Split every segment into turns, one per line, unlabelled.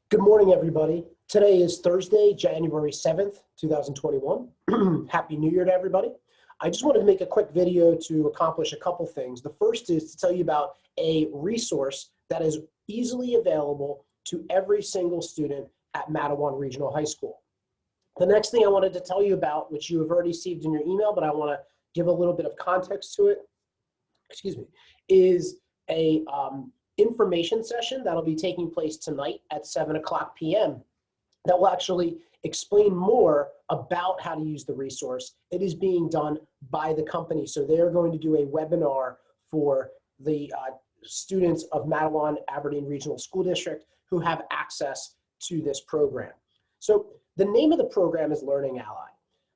Good morning, everybody. Today is Thursday, January 7th, 2021. Happy New Year to everybody. I just wanted to make a quick video to accomplish a couple things. The first is to tell you about a resource that is easily available to every single student at Matawan Regional High School. The next thing I wanted to tell you about, which you have already received in your email, but I want to give a little bit of context to it, is a information session that'll be taking place tonight at 7:00 p.m. that will actually explain more about how to use the resource. It is being done by the company, so they're going to do a webinar for the students of Matawan Aberdeen Regional School District who have access to this program. So the name of the program is Learning Ally.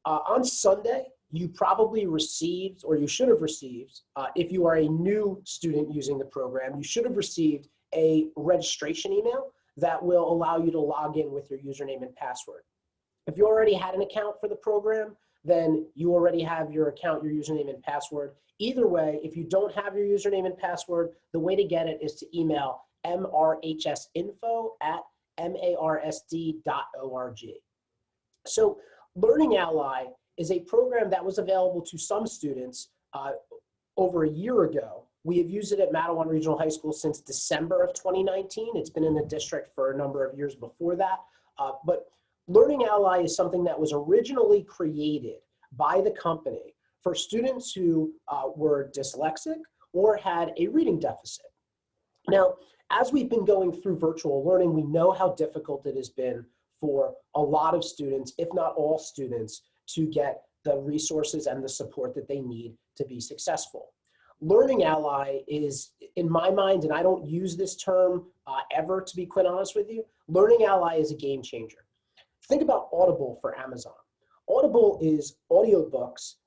On Sunday, you probably received, or you should have received, if you are a new student using the program, you should have received a registration email that will allow you to log in with your username and password. If you already had an account for the program, then you already have your account, your username and password. Either way, if you don't have your username and password, the way to get it is to email mrhsinfo@marsd.org. So Learning Ally is a program that was available to some students over a year ago. We have used it at Matawan Regional High School since December of 2019. It's been in the district for a number of years before that. But Learning Ally is something that was originally created by the company for students who were dyslexic or had a reading deficit. Now, as we've been going through virtual learning, we know how difficult it has been for a lot of students, if not all students, to get the resources and the support that they need to be successful. Learning Ally is, in my mind, and I don't use this term ever, to be quite honest with you, Learning Ally is a game changer. Think about Audible for Amazon. Audible is audiobooks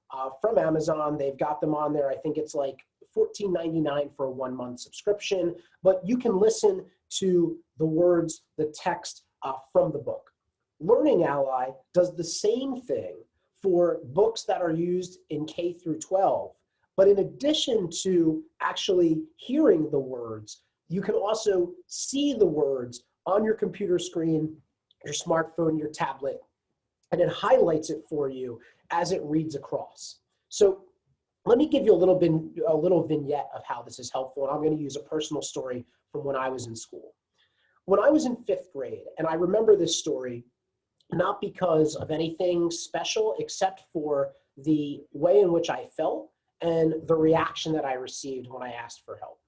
from Amazon. They've got them on there. I think it's like $14.99 for a 1-month subscription, but you can listen to the words, the text from the book. Learning Ally does the same thing for books that are used in K through 12. But in addition to actually hearing the words, you can also see the words on your computer screen, your smartphone, your tablet, and it highlights it for you as it reads across. So let me give you a little vignette of how this is helpful, and I'm going to use a personal story from when I was in school. When I was in 5th grade, and I remember this story not because of anything special, except for the way in which I felt and the reaction that I received when I asked for help.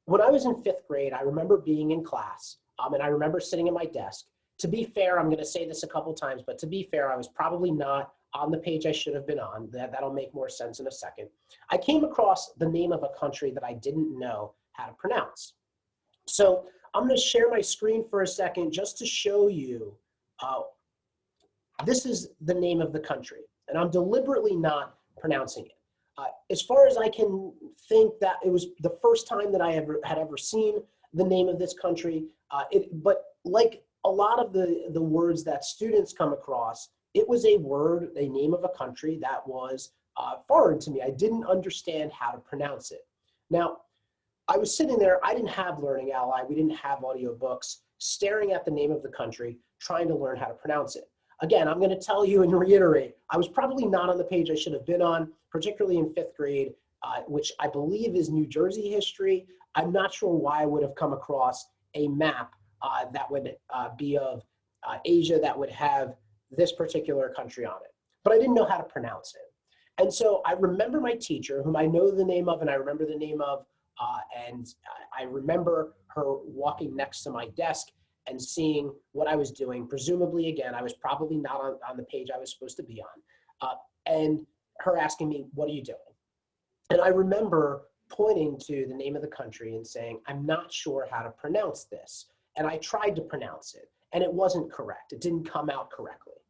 When I was in 5th grade, I remember being in class, and I remember sitting at my desk. To be fair, I'm going to say this a couple times, but to be fair, I was probably not on the page I should have been on. That'll make more sense in a second. I came across the name of a country that I didn't know how to pronounce. So I'm going to share my screen for a second just to show you. This is the name of the country, and I'm deliberately not pronouncing it. As far as I can think, that it was the first time that I had ever seen the name of this country. But like a lot of the words that students come across, it was a word, a name of a country that was foreign to me. I didn't understand how to pronounce it. Now, I was sitting there, I didn't have Learning Ally, we didn't have audiobooks, staring at the name of the country, trying to learn how to pronounce it. Again, I'm going to tell you and reiterate, I was probably not on the page I should have been on, particularly in 5th grade, which I believe is New Jersey history. I'm not sure why I would have come across a map that would be of Asia that would have this particular country on it. But I didn't know how to pronounce it. And so I remember my teacher, whom I know the name of and I remember the name of, and I remember her walking next to my desk and seeing what I was doing. Presumably, again, I was probably not on the page I was supposed to be on. And her asking me, "What are you doing?" And I remember pointing to the name of the country and saying, "I'm not sure how to pronounce this." And I tried to pronounce it, and it wasn't correct. It didn't come out correctly.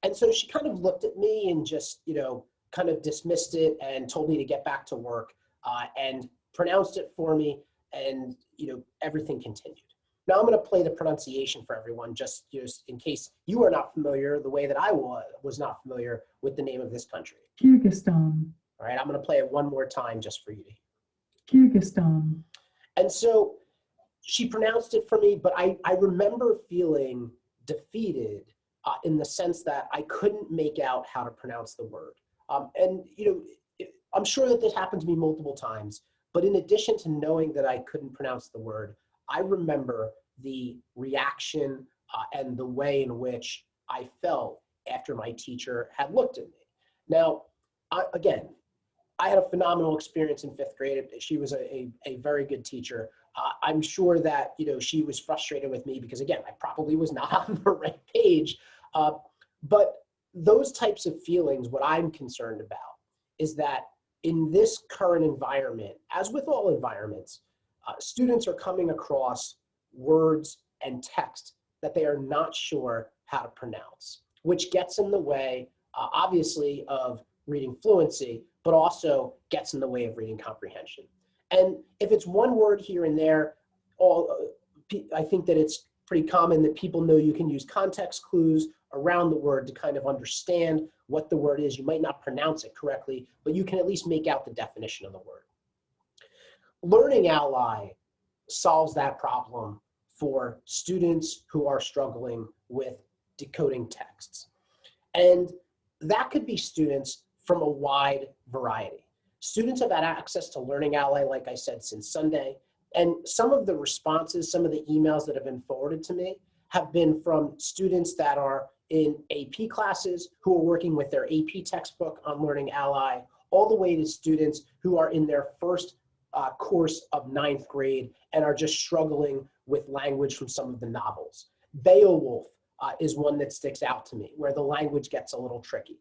And so she kind of looked at me and just, kind of dismissed it and told me to get back to work and pronounced it for me, and, everything continued. Now I'm going to play the pronunciation for everyone, just in case you are not familiar the way that I was not familiar with the name of this country.
Kyrgyzstan.
All right, I'm going to play it one more time just for you to hear.
Kyrgyzstan.
And so she pronounced it for me, but I remember feeling defeated in the sense that I couldn't make out how to pronounce the word. And I'm sure that this happened to me multiple times, but in addition to knowing that I couldn't pronounce the word, I remember the reaction and the way in which I felt after my teacher had looked at me. Now, again, I had a phenomenal experience in 5th grade. She was a very good teacher. I'm sure that she was frustrated with me because, again, I probably was not on the right page. But those types of feelings, what I'm concerned about is that in this current environment, as with all environments, students are coming across words and text that they are not sure how to pronounce, which gets in the way, obviously, of reading fluency, but also gets in the way of reading comprehension. And if it's one word here and there, I think that it's pretty common that people know you can use context clues around the word to kind of understand what the word is. You might not pronounce it correctly, but you can at least make out the definition of the word. Learning Ally solves that problem for students who are struggling with decoding texts. And that could be students from a wide variety. Students have had access to Learning Ally, like I said, since Sunday. And some of the responses, some of the emails that have been forwarded to me have been from students that are in AP classes who are working with their AP textbook on Learning Ally, all the way to students who are in their first course of 9th grade and are just struggling with language from some of the novels. Beowulf is one that sticks out to me, where the language gets a little tricky.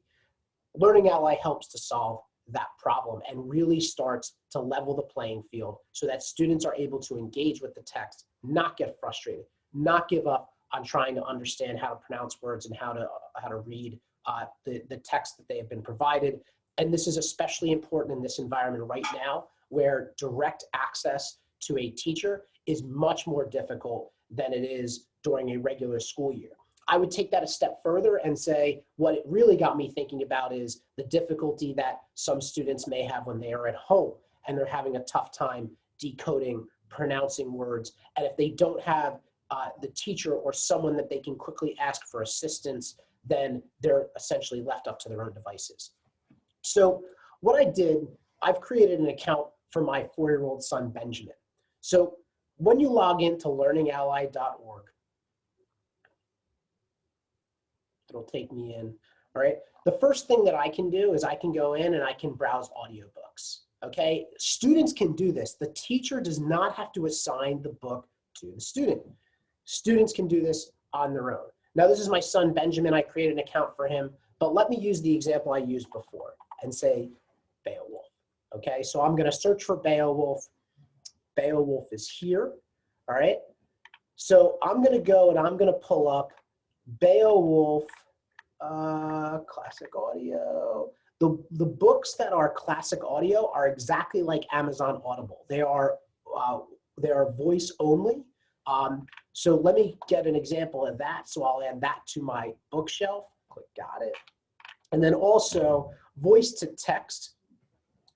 Learning Ally helps to solve that problem and really starts to level the playing field so that students are able to engage with the text, not get frustrated, not give up on trying to understand how to pronounce words and how to read the text that they have been provided. And this is especially important in this environment right now, where direct access to a teacher is much more difficult than it is during a regular school year. I would take that a step further and say what it really got me thinking about is the difficulty that some students may have when they are at home and they're having a tough time decoding, pronouncing words. And if they don't have the teacher or someone that they can quickly ask for assistance, then they're essentially left up to their own devices. So what I did, I've created an account for my 4-year-old son, Benjamin. So when you log into learningally.org, it'll take me in, all right? The first thing that I can do is I can go in and I can browse audiobooks, okay? Students can do this. The teacher does not have to assign the book to the student. Students can do this on their own. Now, this is my son, Benjamin. I created an account for him, but let me use the example I used before and say Beowulf, okay? So I'm gonna search for Beowulf. Beowulf is here, all right? So I'm gonna go and I'm gonna pull up Beowulf, classic audio. The books that are classic audio are exactly like Amazon Audible. They are voice only. So let me get an example of that. So I'll add that to my bookshelf. Click got it. And then also voice to text.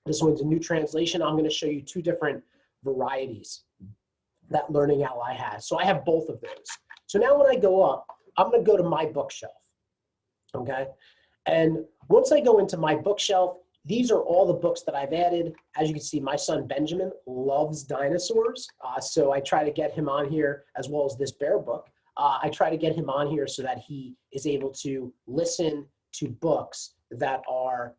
This one's a new translation. I'm going to show you 2 different varieties that Learning Ally has. So I have both of those. So now when I go up, I'm going to go to my bookshelf. Okay. And once I go into my bookshelf, these are all the books that I've added. As you can see, my son Benjamin loves dinosaurs. So I try to get him on here, as well as this bear book. I try to get him on here so that he is able to listen to books that are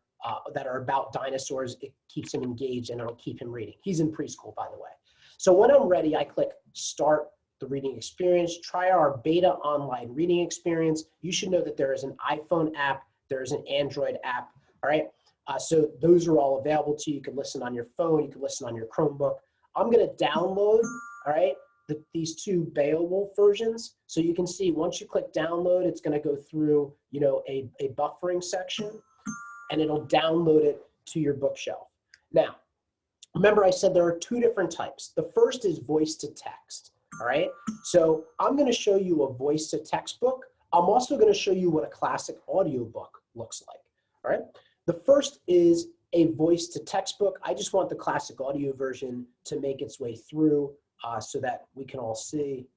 about dinosaurs. It keeps him engaged and it'll keep him reading. He's in preschool, by the way. So when I'm ready, I click Start the Reading Experience. Try our beta online reading experience. You should know that there is an iPhone app, there is an Android app, all right? So those are all available to you. You can listen on your phone, you can listen on your Chromebook. I'm gonna download, all right, these 2 Beowulf versions. So you can see once you click download, it's gonna go through, a buffering section and it'll download it to your bookshelf. Now, remember I said there are 2 different types. The first is voice to text, all right? So I'm gonna show you a voice to text book. I'm also gonna show you what a classic audiobook looks like, all right? The first is a voice to text book. I just want the classic audio version to make its way through so that we can all see.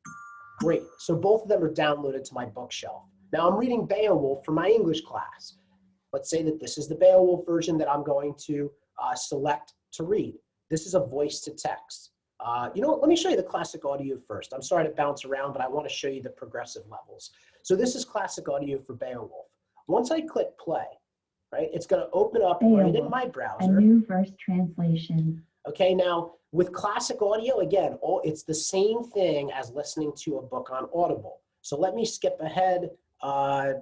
Great. So both of them are downloaded to my bookshelf. Now I'm reading Beowulf for my English class. Let's say that this is the Beowulf version that I'm going to select to read. This is a voice to text. You know what, let me show you the classic audio first. I'm sorry to bounce around, but I want to show you the progressive levels. So this is classic audio for Beowulf. Once I click play, right, it's going to open up right in my browser.
A new verse translation.
Okay, now with classic audio, again, it's the same thing as listening to a book on Audible. So let me skip ahead we're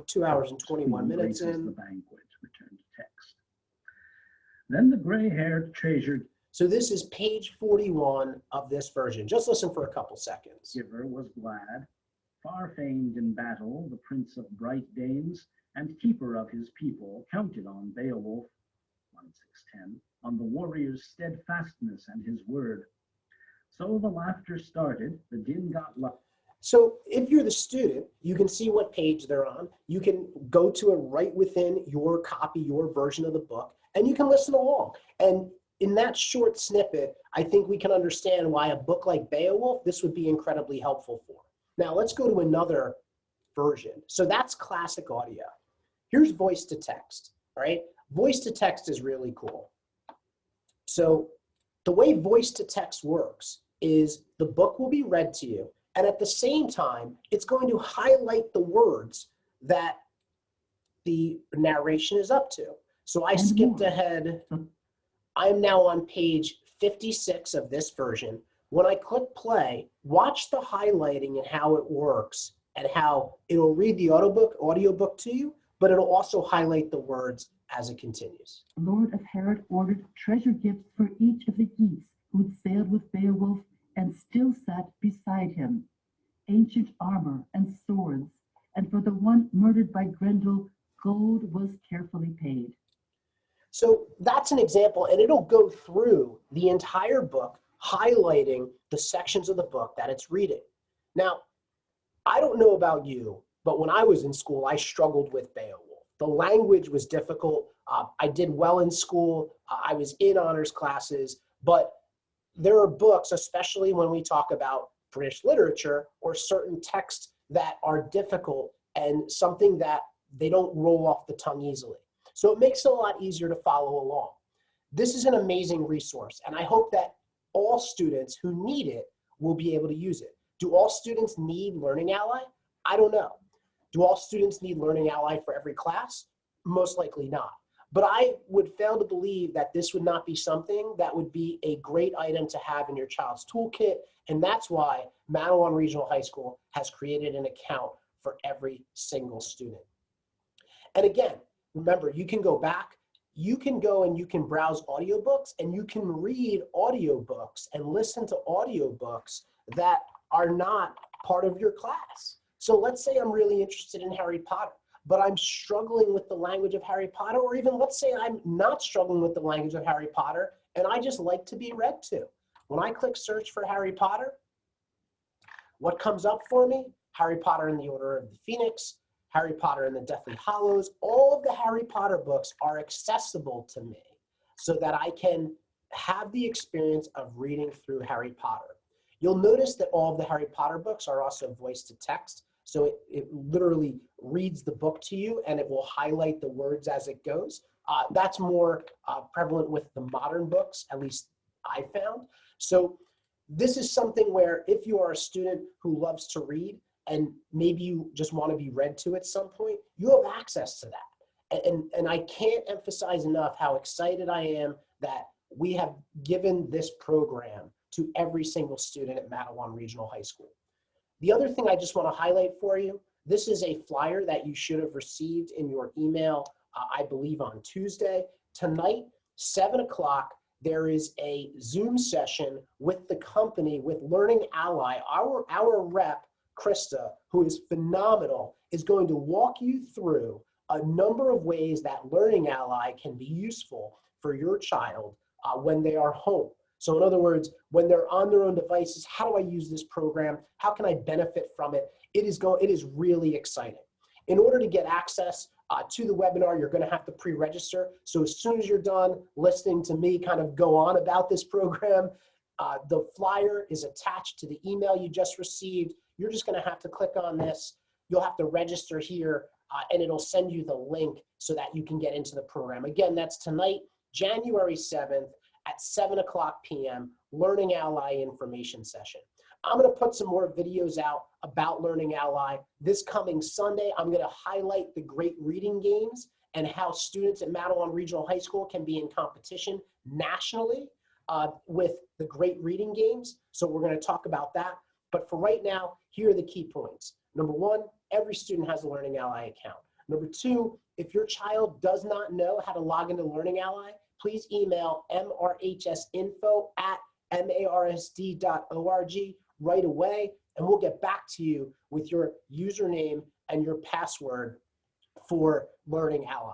2 hours and 21 minutes in.
The banquet, return to text. Then the gray-haired treasured
So this is page 41 of this version. Just listen for a couple seconds.
giver was glad, far famed in battle, the prince of bright dames, and keeper of his people, counted on Beowulf, 1610, on the warrior's steadfastness and his word. So the laughter started, the din got loud.
So if you're the student, you can see what page they're on. You can go to it right within your copy, your version of the book, and you can listen along. And in that short snippet, I think we can understand why a book like Beowulf, this would be incredibly helpful for. Now let's go to another version. So that's classic audio. Here's voice to text, right? Voice to text is really cool. So the way voice to text works is the book will be read to you, and at the same time, it's going to highlight the words that the narration is up to. So I skipped ahead. I'm now on page 56 of this version. When I click play, watch the highlighting and how it works and how it'll read the audiobook to you, but it'll also highlight the words as it continues.
Lord of Herod ordered treasure gifts for each of the geese who had sailed with Beowulf and still sat beside him, ancient armor and swords, and for the one murdered by Grendel, gold was carefully paid.
So that's an example, and it'll go through the entire book, highlighting the sections of the book that it's reading. Now, I don't know about you, but when I was in school, I struggled with Beowulf. The language was difficult. I did well in school. I was in honors classes, but there are books, especially when we talk about British literature or certain texts that are difficult and something that they don't roll off the tongue easily. So it makes it a lot easier to follow along. This is an amazing resource, and I hope that all students who need it will be able to use it. Do all students need Learning Ally? I don't know. Do all students need Learning Ally for every class? Most likely not. But I would fail to believe that this would not be something that would be a great item to have in your child's toolkit, and that's why Madawan Regional High School has created an account for every single student. And again, remember, you can go back, you can go and you can browse audiobooks, and you can read audiobooks and listen to audiobooks that are not part of your class. So let's say I'm really interested in Harry Potter, but I'm struggling with the language of Harry Potter, or even let's say I'm not struggling with the language of Harry Potter, and I just like to be read to. When I click search for Harry Potter, what comes up for me? Harry Potter and the Order of the Phoenix, Harry Potter and the Deathly Hallows. All of the Harry Potter books are accessible to me so that I can have the experience of reading through Harry Potter. You'll notice that all of the Harry Potter books are also voice to text. So it literally reads the book to you and it will highlight the words as it goes. That's more prevalent with the modern books, at least I found. So this is something where if you are a student who loves to read and maybe you just want to be read to at some point, you have access to that. And I can't emphasize enough how excited I am that we have given this program to every single student at Madawan Regional High School. The other thing I just want to highlight for you, this is a flyer that you should have received in your email, I believe on Tuesday. Tonight, 7 o'clock, there is a Zoom session with the company, with Learning Ally. Our rep, Krista, who is phenomenal, is going to walk you through a number of ways that Learning Ally can be useful for your child when they are home. So in other words, when they're on their own devices, how do I use this program? How can I benefit from it? It is really exciting. In order to get access to the webinar, you're going to have to pre-register. So as soon as you're done listening to me kind of go on about this program, The flyer is attached to the email you just received. You're just going to have to click on this. You'll have to register here, and it'll send you the link so that you can get into the program. Again, that's tonight, January 7th at 7:00 p.m., Learning Ally information session. I'm going to put some more videos out about Learning Ally. This coming Sunday, I'm going to highlight the great reading games and how students at Matawan Regional High School can be in competition nationally with the great reading games. So we're going to talk about that. But for right now, here are the key points. Number one, every student has a Learning Ally account. Number two, if your child does not know how to log into Learning Ally, please email mrhsinfo@marsd.org right away, and we'll get back to you with your username and your password for Learning Ally.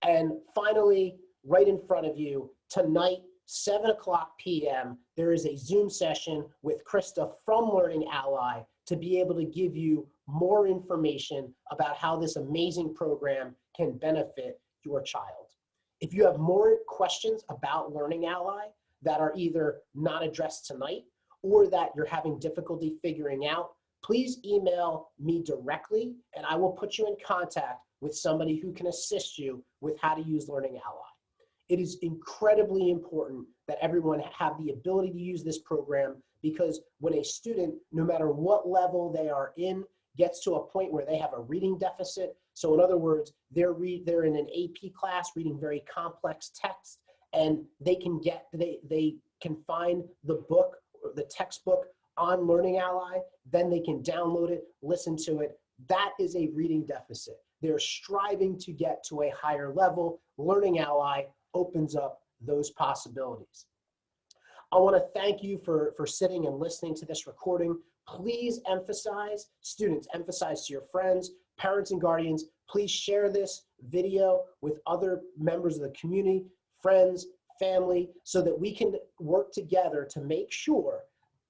And finally, right in front of you, tonight, 7:00 p.m., there is a Zoom session with Krista from Learning Ally to be able to give you more information about how this amazing program can benefit your child. If you have more questions about Learning Ally that are either not addressed tonight or that you're having difficulty figuring out, please email me directly and I will put you in contact with somebody who can assist you with how to use Learning Ally. It is incredibly important that everyone have the ability to use this program, because when a student, no matter what level they are in, gets to a point where they have a reading deficit, so in other words, they're in an AP class reading very complex text, and they can find the book, or the textbook on Learning Ally, then they can download it, listen to it. That is a reading deficit. They're striving to get to a higher level. Learning Ally opens up those possibilities. I want to thank you for sitting and listening to this recording. Please emphasize, students, emphasize to your friends, parents and guardians, please share this video with other members of the community, friends, family, so that we can work together to make sure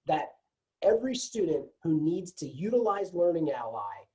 that every student who needs to utilize Learning Ally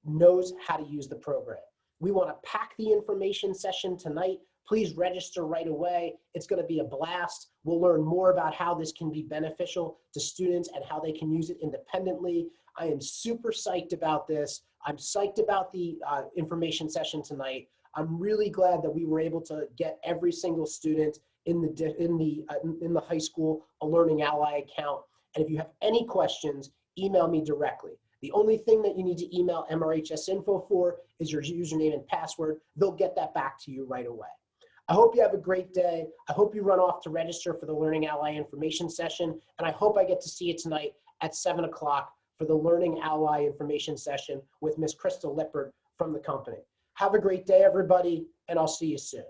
knows how to use the program. We want to pack the information session tonight. Please register right away. It's going to be a blast. We'll learn more about how this can be beneficial to students and how they can use it independently. I am super psyched about this. I'm psyched about the information session tonight. I'm really glad that we were able to get every single student in the high school a Learning Ally account. And if you have any questions, email me directly. The only thing that you need to email MRHS Info for is your username and password. They'll get that back to you right away. I hope you have a great day. I hope you run off to register for the Learning Ally information session, and I hope I get to see you tonight at 7:00 for the Learning Ally information session with Miss Krista Lippert from the company. Have a great day, everybody, and I'll see you soon.